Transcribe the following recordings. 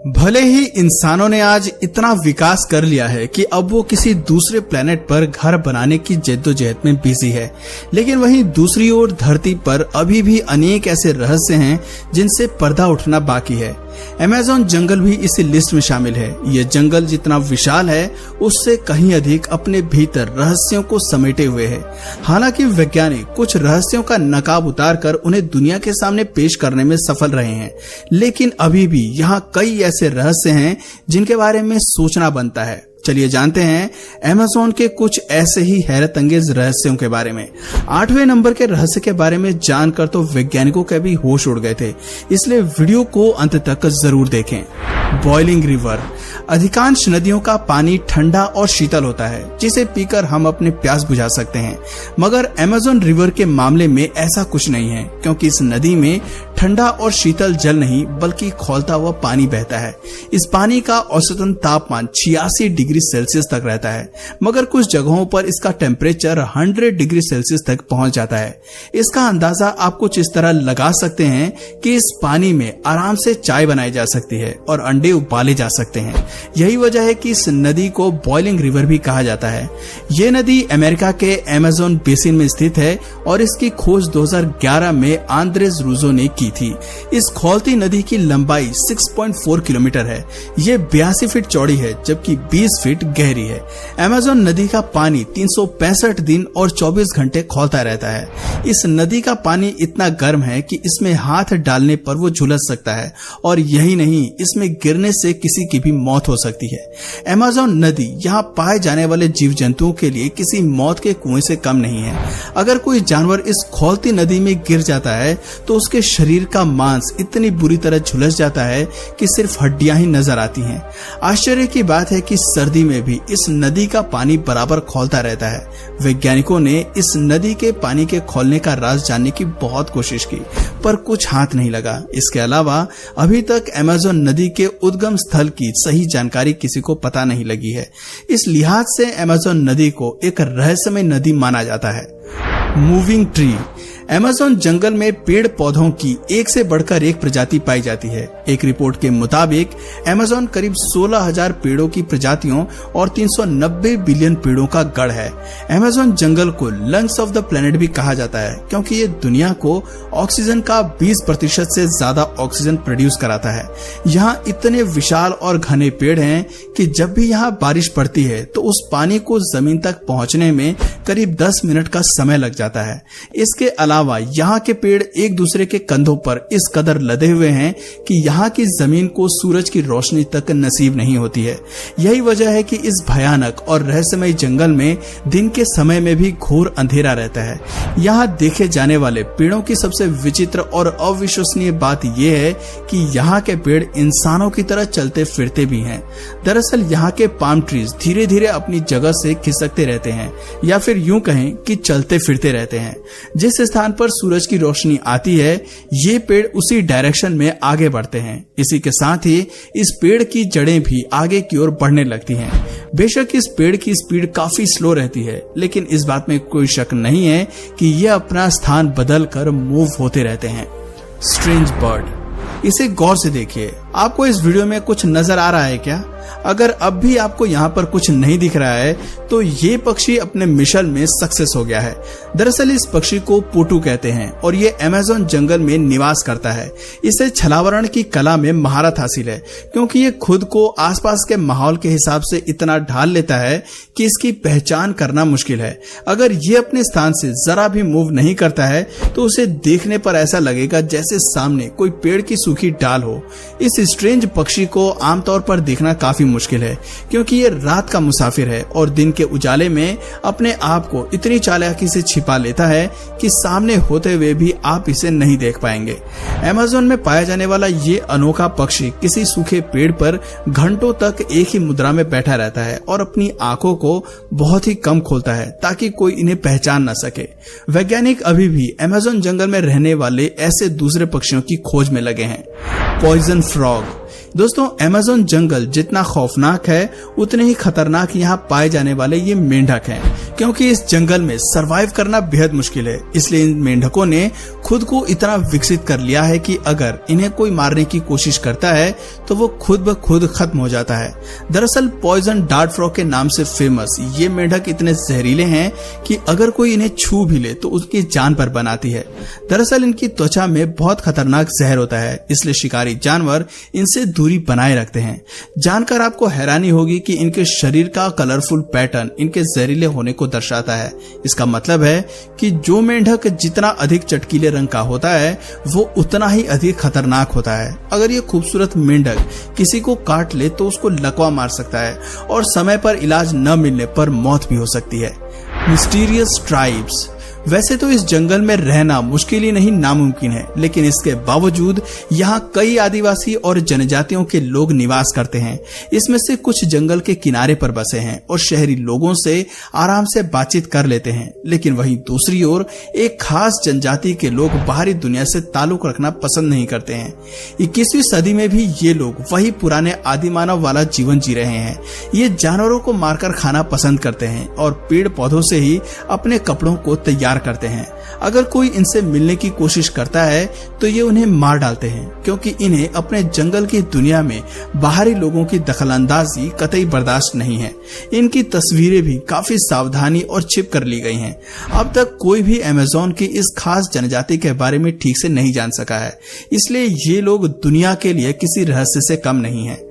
भले ही इंसानों ने आज इतना विकास कर लिया है कि अब वो किसी दूसरे प्लेनेट पर घर बनाने की जद्दोजहद में बिजी है, लेकिन वहीं दूसरी ओर धरती पर अभी भी अनेक ऐसे रहस्य हैं जिनसे पर्दा उठना बाकी है। अमेज़न जंगल भी इसी लिस्ट में शामिल है। ये जंगल जितना विशाल है उससे कहीं अधिक अपने भीतर रहस्यों को समेटे हुए है। हालांकि वैज्ञानिक कुछ रहस्यों का नकाब उतारकर उन्हें दुनिया के सामने पेश करने में सफल रहे हैं, लेकिन अभी भी यहाँ कई ऐसे रहस्य हैं जिनके बारे में सोचना बनता है। चलिए जानते हैं अमेज़न के कुछ ऐसे ही हैरत अंगेज रहस्यों के बारे में। 8वें नंबर के रहस्य के बारे में जानकर तो वैज्ञानिकों के भी होश उड़ गए थे, इसलिए वीडियो को अंत तक जरूर देखें। Boiling river. अधिकांश नदियों का पानी ठंडा और शीतल होता है, जिसे पीकर हम अपने प्यास बुझा सकते हैं, मगर अमेज़न रिवर के मामले में ऐसा कुछ नहीं है, क्योंकि इस नदी में ठंडा और शीतल जल नहीं बल्कि खौलता हुआ पानी बहता है। इस पानी का औसतन तापमान 86 डिग्री सेल्सियस तक रहता है, मगर कुछ जगहों पर इसका टेम्परेचर 100 डिग्री सेल्सियस तक पहुंच जाता है। इसका अंदाजा आप कुछ इस तरह लगा सकते हैं कि इस पानी में आराम से चाय बनाई जा सकती है और अंडे उबाले जा सकते हैं। यही वजह है कि इस नदी को बॉइलिंग रिवर भी कहा जाता है। ये नदी अमेरिका के अमेज़न बेसिन में स्थित है और इसकी खोज 2011 में आंद्रेस रूजो ने की थी। इस खौलती नदी की लंबाई 6.4 किलोमीटर है। ये 82 फीट चौड़ी है, जबकि 20 फीट गहरी है। अमेज़न नदी का पानी 365 दिन और 24 घंटे खौलता रहता है। इस नदी का पानी इतना गर्म है कि इसमें हाथ डालने पर वो झुलस सकता है, और यही नहीं, इसमें गिरने से किसी की भी मौत हो सकती है। अमेज़न नदी यहाँ पाए जाने वाले जीव जंतुओं के लिए किसी मौत के कुएं से कम नहीं है। अगर कोई जानवर इस खौलती नदी में गिर जाता है तो उसके शरीर का मांस इतनी बुरी तरह झुलस जाता है कि सिर्फ हड्डियां ही नजर आती हैं। आश्चर्य की बात है कि सर्दी में भी इस नदी का पानी बराबर खौलता रहता है। वैज्ञानिकों ने इस नदी के पानी के खौलने का राज जानने की बहुत कोशिश की, पर कुछ हाथ नहीं लगा। इसके अलावा अभी तक अमेज़न नदी के उद्गम स्थल की सही जानकारी किसी को पता नहीं लगी है। इस लिहाज से अमेज़न नदी को एक रहस्यमय नदी माना जाता है। Moving tree. अमेज़न जंगल में पेड़ पौधों की एक से बढ़कर एक प्रजाति पाई जाती है। एक रिपोर्ट के मुताबिक अमेज़न करीब 16,000 पेड़ों की प्रजातियों और 390 बिलियन पेड़ों का गढ़ है। अमेज़न जंगल को लंग्स ऑफ द प्लेनेट भी कहा जाता है, क्योंकि ये दुनिया को ऑक्सीजन का 20% से ज्यादा ऑक्सीजन प्रोड्यूस कराता है। यहाँ इतने विशाल और घने पेड़ हैं कि जब भी यहाँ बारिश पड़ती है तो उस पानी को जमीन तक पहुँचने में करीब 10 मिनट का समय लग जाता है। इसके अलावा यहाँ के पेड़ एक दूसरे के कंधों पर इस कदर लदे हुए हैं कि यहाँ की जमीन को सूरज की रोशनी तक नसीब नहीं होती है। यही वजह है कि इस भयानक और रहस्यमय जंगल में दिन के समय में भी घोर अंधेरा रहता है। यहाँ देखे जाने वाले पेड़ों की सबसे विचित्र और अविश्वसनीय बात यह है कि यहाँ के पेड़ इंसानों की तरह चलते फिरते भी हैं। दरअसल यहाँ के पाम ट्रीज धीरे धीरे अपनी जगह से खिसकते रहते हैं, या फिर यूं कहें कि चलते फिरते रहते हैं। जिस स्थान पर सूरज की रोशनी आती है, ये पेड़ उसी डायरेक्शन में आगे बढ़ते हैं। इसी के साथ ही इस पेड़ की जड़ें भी आगे की ओर बढ़ने लगती हैं। बेशक इस पेड़ की स्पीड काफी स्लो रहती है, लेकिन इस बात में कोई शक नहीं है कि ये अपना स्थान बदल कर मूव होते रहते हैं। Strange bird. इसे गौर से देखिए। आपको इस वीडियो में कुछ नजर आ रहा है क्या? अगर अब भी आपको यहाँ पर कुछ नहीं दिख रहा है तो ये पक्षी अपने मिशन में सक्सेस हो गया है। दरअसल इस पक्षी को पोटू कहते हैं और ये अमेज़न जंगल में निवास करता है। इसे छलावरण की कला में महारत हासिल है, क्योंकि ये खुद को आसपास के माहौल के हिसाब से इतना ढाल लेता है कि इसकी पहचान करना मुश्किल है। अगर ये अपने स्थान से जरा भी मूव नहीं करता है तो उसे देखने पर ऐसा लगेगा जैसे सामने कोई पेड़ की सूखी डाल हो। इस स्ट्रेंज पक्षी को आमतौर पर देखना काफी मुश्किल है, क्योंकि ये रात का मुसाफिर है और दिन के उजाले में अपने आप को इतनी चालाकी से छिपा लेता है कि सामने होते हुए भी आप इसे नहीं देख पाएंगे। अमेज़न में पाया जाने वाला ये अनोखा पक्षी किसी सूखे पेड़ पर घंटों तक एक ही मुद्रा में बैठा रहता है और अपनी आंखों को बहुत ही कम खोलता है ताकि कोई इन्हें पहचान न सके। वैज्ञानिक अभी भी अमेज़न जंगल में रहने वाले ऐसे दूसरे पक्षियों की खोज में लगे हैं। Poison frog. दोस्तों, अमेज़न जंगल जितना खौफनाक है उतने ही खतरनाक यहाँ पाए जाने वाले ये मेंढक हैं, क्योंकि इस जंगल में सरवाइव करना बेहद मुश्किल है। इसलिए इन मेंढकों ने खुद को इतना विकसित कर लिया है कि अगर इन्हें कोई मारने की कोशिश करता है तो वो खुद ब खुद खत्म हो जाता है। दरअसल पॉइजन डार्ट फ्रॉग के नाम से फेमस ये मेंढक इतने जहरीले हैं कि अगर कोई इन्हें छू भी ले तो उसकी जान पर बनाती है। दरअसल इनकी त्वचा में बहुत खतरनाक जहर होता है, इसलिए शिकारी जानवर इनसे दूरी बनाए रखते हैं। जानकर आपको हैरानी होगी कि इनके शरीर का कलरफुल पैटर्न इनके जहरीले होने को दर्शाता है। इसका मतलब है कि जो मेंढक जितना अधिक चटकीले रंग का होता है वो उतना ही अधिक खतरनाक होता है। अगर ये खूबसूरत मेंढक किसी को काट ले तो उसको लकवा मार सकता है और समय पर इलाज न मिलने पर मौत भी हो सकती है। Mysterious tribes. वैसे तो इस जंगल में रहना मुश्किल ही नहीं नामुमकिन है, लेकिन इसके बावजूद यहाँ कई आदिवासी और जनजातियों के लोग निवास करते हैं। इसमें से कुछ जंगल के किनारे पर बसे हैं और शहरी लोगों से आराम से बातचीत कर लेते हैं, लेकिन वहीं दूसरी ओर एक खास जनजाति के लोग बाहरी दुनिया से ताल्लुक रखना पसंद नहीं करते हैं। 21वीं सदी में भी ये लोग वही पुराने आदिमानव वाला जीवन जी रहे हैं। ये जानवरों को मारकर खाना पसंद करते हैं और पेड़ पौधों से ही अपने कपड़ों को तैयार करते हैं। अगर कोई इनसे मिलने की कोशिश करता है तो ये उन्हें मार डालते हैं, क्योंकि इन्हें अपने जंगल की दुनिया में बाहरी लोगों की दखलंदाजी कतई बर्दाश्त नहीं है। इनकी तस्वीरें भी काफी सावधानी और छिप कर ली गई हैं। अब तक कोई भी अमेज़न की इस खास जनजाति के बारे में ठीक से नहीं जान सका है, इसलिए ये लोग दुनिया के लिए किसी रहस्य से कम नहीं है।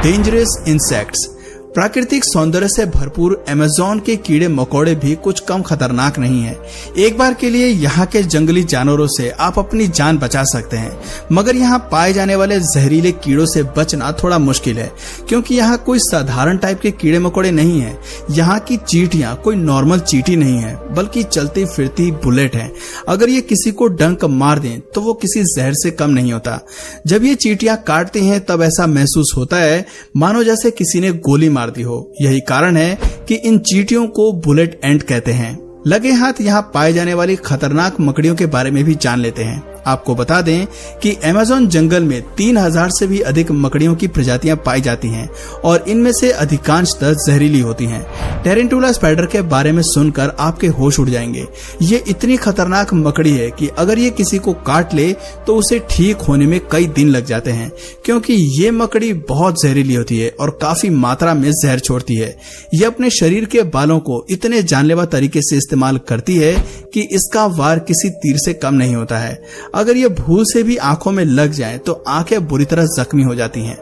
Dangerous insects. प्राकृतिक सौंदर्य से भरपूर अमेज़न के कीड़े मकोड़े भी कुछ कम खतरनाक नहीं है। एक बार के लिए यहाँ के जंगली जानवरों से आप अपनी जान बचा सकते हैं, मगर यहाँ पाए जाने वाले जहरीले कीड़ों से बचना थोड़ा मुश्किल है, क्योंकि यहाँ कोई साधारण टाइप के कीड़े मकोड़े नहीं है। यहाँ की चींटियां कोई नॉर्मल चींटी नहीं है, बल्कि चलती फिरती बुलेट है। अगर ये किसी को डंक मार दें तो वो किसी जहर से कम नहीं होता। जब ये चींटियां काटती हैं तब ऐसा महसूस होता है मानो जैसे किसी ने गोली मार दी हो। यही कारण है कि इन चींटियों को बुलेट एंड कहते हैं। लगे हाथ यहाँ पाए जाने वाली खतरनाक मकड़ियों के बारे में भी जान लेते हैं। आपको बता दें कि अमेज़न जंगल में 3000 से भी अधिक मकड़ियों की प्रजातियां पाई जाती हैं और इनमें से अधिकांशतः जहरीली होती हैं। टेरेंटुला स्पाइडर के बारे में सुनकर आपके होश उड़ जाएंगे। ये इतनी खतरनाक मकड़ी है कि अगर ये किसी को काट ले तो उसे ठीक होने में कई दिन लग जाते हैं, क्योंकि ये मकड़ी बहुत जहरीली होती है और काफी मात्रा में जहर छोड़ती है। ये अपने शरीर के बालों को इतने जानलेवा तरीके से इस्तेमाल करती है कि इसका वार किसी तीर से कम नहीं होता है। अगर ये भूल से भी आंखों में लग जाए तो आंखें बुरी तरह जख्मी हो जाती हैं।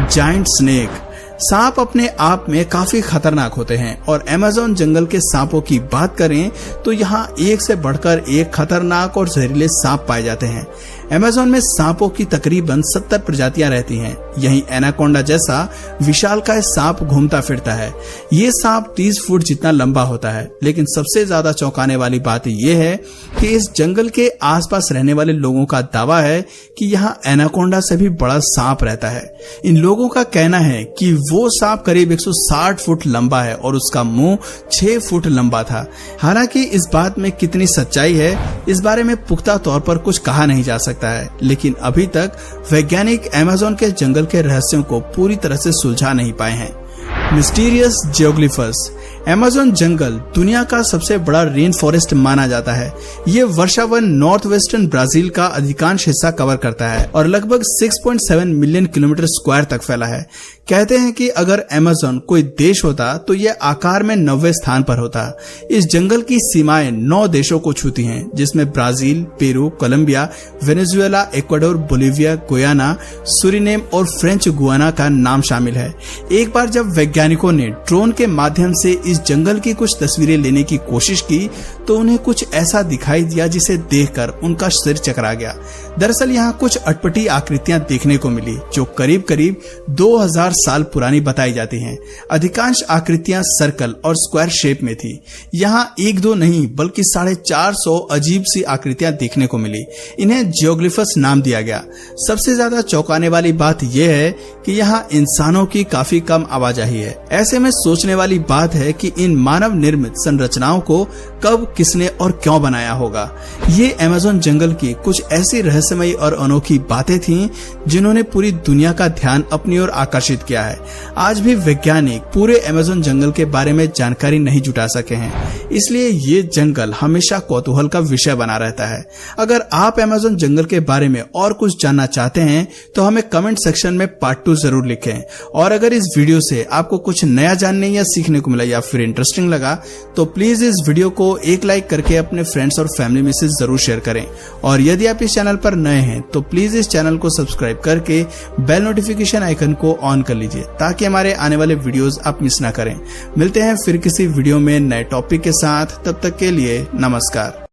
Giant snake. सांप अपने आप में काफी खतरनाक होते हैं और अमेज़न जंगल के सांपों की बात करें तो यहाँ एक से बढ़कर एक खतरनाक और जहरीले सांप पाए जाते हैं। अमेज़न में सांपों की तकरीबन 70 प्रजातियां रहती हैं। यहीं एनाकोंडा जैसा विशालकाय सांप घूमता फिरता है। ये सांप 30 फुट जितना लंबा होता है, लेकिन सबसे ज्यादा चौंकाने वाली बात यह है कि इस जंगल के आसपास रहने वाले लोगों का दावा है कि यहाँ एनाकोंडा से भी बड़ा सांप रहता है। इन लोगों का कहना है कि वो सांप करीब 160 फुट लंबा है और उसका मुंह 6 फुट लंबा था। हालांकि इस बात में कितनी सच्चाई है इस बारे में पुख्ता तौर पर कुछ कहा नहीं जा सकता है, लेकिन अभी तक वैज्ञानिक अमेज़न के जंगल के रहस्यों को पूरी तरह से सुलझा नहीं पाए हैं। मिस्टीरियस जियोग्लिफस। अमेज़न जंगल दुनिया का सबसे बड़ा रेन फॉरेस्ट माना जाता है। ये वर्षावन नॉर्थ वेस्टर्न ब्राजील का अधिकांश हिस्सा कवर करता है और लगभग 6.7 मिलियन किलोमीटर स्क्वायर तक फैला है। कहते हैं कि अगर अमेज़न कोई देश होता तो यह आकार में 90वें स्थान पर होता। इस जंगल की सीमाएं 9 देशों को छूती हैं, जिसमें Brazil, Peru, Colombia, Venezuela, Ecuador, Bolivia, Guyana, Suriname और फ्रेंच गुयाना का नाम शामिल है। एक बार जब वैज्ञानिकों ने ड्रोन के माध्यम से इस जंगल की कुछ तस्वीरें लेने की कोशिश की तो उन्हें कुछ ऐसा दिखाई दिया जिसे देखकर उनका सिर चकरा गया। दरअसल यहाँ कुछ अटपटी आकृतियां देखने को मिली जो करीब करीब 2000 साल पुरानी बताई जाती हैं। अधिकांश आकृतियां सर्कल और स्क्वायर शेप में थी। यहाँ 1-2 नहीं बल्कि 450 अजीब सी आकृतियां देखने को मिली। इन्हें जियोग्लिफस नाम दिया गया। सबसे ज्यादा चौंकाने वाली बात यह है कि यहाँ इंसानों की काफी कम आवाजाही है। ऐसे में सोचने वाली बात है कि कि इन मानव निर्मित संरचनाओं को कब, किसने और क्यों बनाया होगा। ये अमेज़न जंगल की कुछ ऐसी रहस्यमयी और अनोखी बातें थीं जिन्होंने पूरी दुनिया का ध्यान अपनी ओर आकर्षित किया है। आज भी वैज्ञानिक पूरे अमेज़न जंगल के बारे में जानकारी नहीं जुटा सके हैं, इसलिए ये जंगल हमेशा कौतूहल का विषय बना रहता है। अगर आप अमेज़न जंगल के बारे में और कुछ जानना चाहते हैं तो हमें कमेंट सेक्शन में पार्ट 2 जरूर लिखें। और अगर इस वीडियो से आपको कुछ नया जानने या सीखने को मिला या फिर इंटरेस्टिंग लगा तो प्लीज इस वीडियो को एक लाइक करके अपने फ्रेंड्स और फैमिली में से जरूर शेयर करें। और यदि आप इस चैनल पर नए हैं तो प्लीज इस चैनल को सब्सक्राइब करके बेल नोटिफिकेशन आइकन को ऑन कर लीजिए ताकि हमारे आने वाले वीडियोस आप मिस ना करें। मिलते हैं फिर किसी वीडियो में नए टॉपिक के साथ, तब तक के लिए नमस्कार।